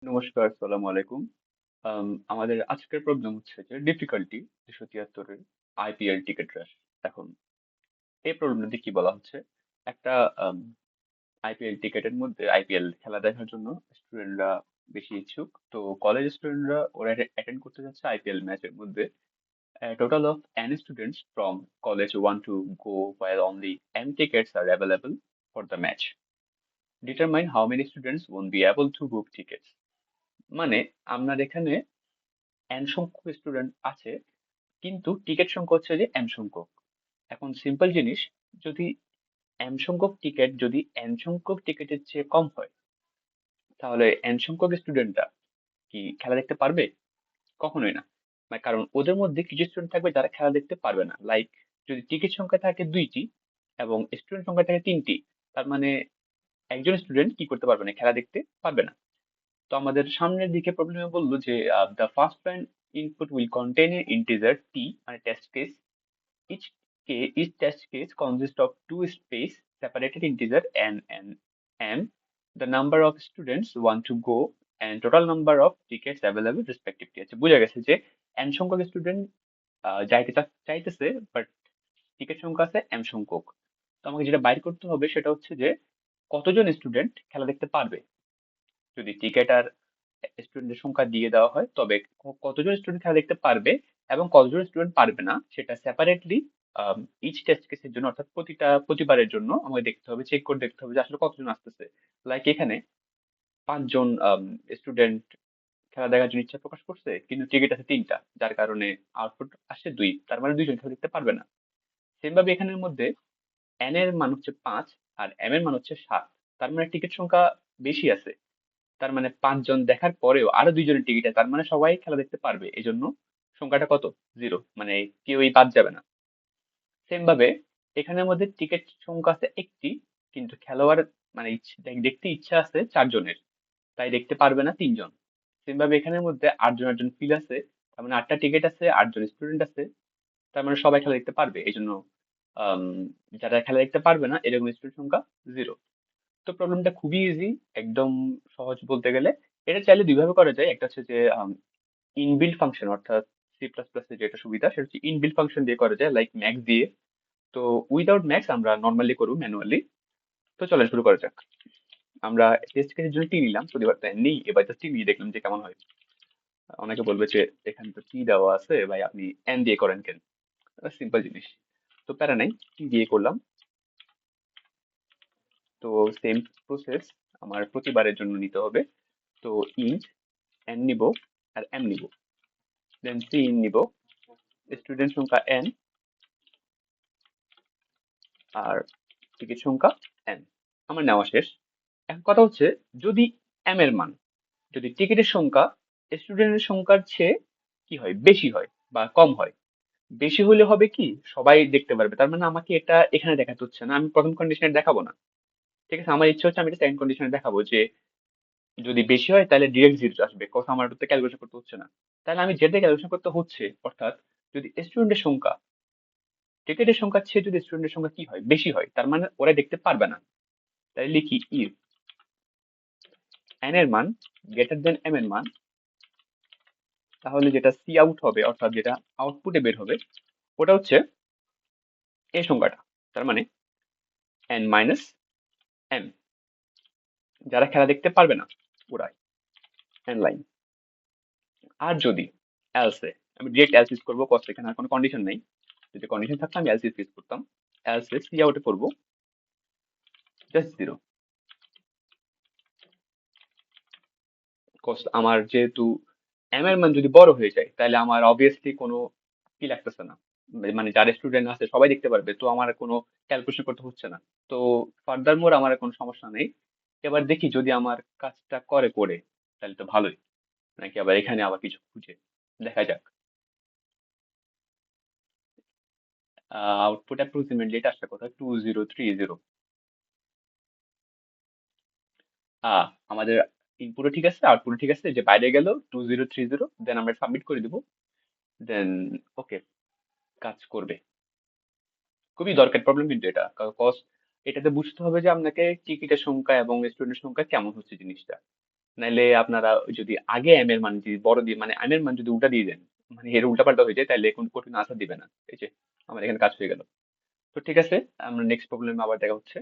নমস্কার, আসসালামু আলাইকুম। আমাদের আজকের প্রবলেম হচ্ছে যে ডিফিকাল্টি 273-এর আইপিএল টিকিট রাশ। এখন এই প্রবলেমটাতে কি বলা হচ্ছে, একটা আইপিএল টিকেটের মধ্যে আইপিএল খেলা দেখার জন্য স্টুডেন্টরা বেশি ইচ্ছুক। তো কলেজ স্টুডেন্টরা ওরা অ্যাটেন্ড করতে যাচ্ছে আইপিএল ম্যাচের মধ্যে। A total of n students from college want to go while only n tickets are available for the match. Determine how many students won't be able to book tickets. মানে আপনার এখানে n সংখ্যক student আছে, কিন্তু ticket সংখ্যা হচ্ছে যে m সংখ্যক। এখন সিম্পল জিনিস, যদি m সংখ্যক টিকিট যদি n সংখ্যক টিকিটের চেয়ে কম হয়, তাহলে n সংখ্যক স্টুডেন্টরা কি খেলা দেখতে পারবে? কখনোই না। মানে কারণ ওদের মধ্যে কিছু স্টুডেন্ট থাকবে যারা খেলা দেখতে পারবে না। লাইক, যদি টিকিট সংখ্যা থাকে 2টি এবং স্টুডেন্ট সংখ্যা থাকে 3টি, তার মানে একজন স্টুডেন্ট কি করতে পারবে না, খেলা দেখতে পারবে না। তো আমাদের সামনের দিকে প্রবলেমে বললো যে the first line input will contain a integer T, মানে test case. Each test case consists of two space separated integer n and m, the number of students want to go, and total number of tickets available respectively. আচ্ছা, বোঝা গেছে যে n সংখ্যক student চাইতেছে, but ticket সংখ্যা আছে m সংখ্যক। তো আমাকে যেটা বাইর করতে হবে সেটা হচ্ছে যে কতজন স্টুডেন্ট খেলা দেখতে পারবে। যদি টিকিট আর স্টুডেন্টের সংখ্যা দিয়ে দেওয়া হয়, তবে কতজন স্টুডেন্ট খেলা দেখতে পারবে এবং কতজন স্টুডেন্ট পারবে না সেটা সেপারেটলি ইচ টেস্ট কেসের জন্য, অর্থাৎ প্রতিবারের জন্য আমাকে দেখতে হবে, চেক করে দেখতে হবে যে আসলে কতজন আসতেছে। লাইক এখানে 5জন স্টুডেন্ট খেলা দেখার জন্য ইচ্ছা প্রকাশ করছে, কিন্তু টিকিট আছে 3টা, যার কারণে আউটপুট আসছে 2, তার মানে 2জন খেলা দেখতে পারবে না। সেম ভাবে এখানের মধ্যে n এর মান হচ্ছে 5 আর m এর মান হচ্ছে 7, তার মানে টিকিট সংখ্যা বেশি আছে। তার মানে 5জন দেখার পরেও আরো 2জনের টিকিট আছে, তার মানে সবাই খেলা দেখতে পারবে, এই জন্য সংখ্যাটা কত, 0, মানে কেউই বাদ যাবে না। সেম ভাবে এখানের মধ্যে টিকিট সংখ্যা আছে একটি, কিন্তু খেলোয়াড় মানে দেখতে ইচ্ছা আছে 4জনের, তাই দেখতে পারবে না 3জন। সেম ভাবে এখানের মধ্যে 8জন ফিল আছে, তার মানে 8টা টিকিট আছে, 8জন স্টুডেন্ট আছে, তার মানে সবাই খেলা দেখতে পারবে, এই জন্য আম, যারা খেলা দেখতে পারবে না এরকম স্টুডেন্ট সংখ্যা 0। তো প্রবলেমটা খুবই ইজি, একদম সহজ বলতে গেলে। এটা চাইলে দুইভাবে করা যায়, একটা হচ্ছে যে ইনবিল্ট ফাংশন, অর্থাৎ সি প্লাস প্লাস এর যেটা সুবিধা সেটা হচ্ছে ইনবিল্ট ফাংশন দিয়ে করা যায়, লাইক ম্যাক্স দিয়ে। তো উইদাউট ম্যাক্স আমরা নর্মালি করব, ম্যানুয়ালি। তো চলেন শুরু করা যাক। আমরা টেস্ট কেসের জন্য টি নিলাম, প্রতিবার তাই নেই, এবার জাস্ট টি নিয়ে দেখলাম যে কেমন হয়। অনেকে বলবে যে এখানে তো টি দেওয়া আছে ভাই, আপনি এন দিয়ে করেন কেন? সিম্পল জিনিস, তো প্যারা নাই, টি দিয়ে করলাম। তো সেম প্রসেস আমার প্রতিবারের জন্য নিতে হবে। তো ইন্ট এন নিব আর এম নিব, দেন সি ইন নিব, স্টুডেন্ট সংখ্যা এন আর টিকিট সংখ্যা এন। আমার নেওয়া শেষ। এখন কথা হচ্ছে, যদি এম এর মান, যদি টিকিটের সংখ্যা স্টুডেন্টের সংখ্যার চেয়ে কি হয়, বেশি হয় বা কম হয়, বেশি হলে হবে কি, সবাই দেখতে পারবে, তার মানে আমাকে এটা এখানে দেখাতে হচ্ছে না, আমি প্রথম কন্ডিশনে দেখাবো না। ঠিক আছে, আমার ইচ্ছা হচ্ছে আমি এটা সেকেন্ড কন্ডিশনে দেখাবো যে যদি বেশি হয় তাহলে ডিরেক্ট জিরো আসবে, কথা আমার তো ক্যালকুলেশন করতে হচ্ছে না। তাহলে আমি যেটা ক্যালকুলেশন করতে হচ্ছে, অর্থাৎ যদি স্টুডেন্টের সংখ্যা টিকিটের সংখ্যার চেয়ে যদি স্টুডেন্টের সংখ্যা কি হয়, বেশি হয়, তার মানে ওরা দেখতে পারবে না। তাই লিখি ইফ n এর মান গ্রেটার দেন m এর মান, তাহলে যেটা সি আউট হবে, অর্থাৎ যেটা আউটপুটে বের হবে, ওটা হচ্ছে এই সংখ্যাটা, তার মানে n মাইনাস m, যারা খেলা দেখতে পারবে না ওরাই n লাইন। আর যদি এলসে, আমি ডিরেক্ট এলস ইউজ করবো, কজ এখানে আর কোনো কন্ডিশন নেই। যদি কন্ডিশন থাকতো আমি এলস ইউজ করতাম। এলসে সি আউটে করবো জাস্ট 0, কজ আমার যেহেতু m এর মান যদি বড় হয়ে যায় তাহলে আমার অবভিয়াসলি কোনো কি লাগতেছে না, মানে যারা স্টুডেন্ট আছে সবাই দেখতে পারবে, তো আমার কোনো ক্যালকুলেশন করতে হচ্ছে না। তো ফার্দার মোর আমার আর কোনো সমস্যা নেই। এবার দেখি যদি আমার কাজটা করে তাহলে তো ভালোই, নাকি আবার এখানে আবার কিছু খুঁজে, দেখা যাক। আউটপুট অ্যাপ্রক্সিমেটলি এটা আসছে কোথায়, 2030। আমাদের ইনপুটও ঠিক আছে, আউটপুটও ঠিক আছে, যে বাইরে গেল 2030, দেন আমরা সাবমিট করে দিব। দেন ওকে, কাজ করবে। খুবই দরকার প্রবলেম কিন্তু এটা, কজ এটাতে বুঝতে হবে যে আপনাকে টিকিটের সংখ্যা এবং স্টুডেন্টের সংখ্যা কেমন হচ্ছে জিনিসটা। নাইলে আপনারা যদি আগে এম এর মান যদি বড় দিয়ে মানে এম এর মান যদি উল্টা দিয়ে দেন, মানে এর উল্টাপাল্টা হয়ে যায়, তাহলে কোন কঠিন আনসার দিবে না। এই যে আমার এখানে কাজ হয়ে গেল। তো ঠিক আছে, আমরা নেক্সট প্রবলেমে আবার দেখা হচ্ছে।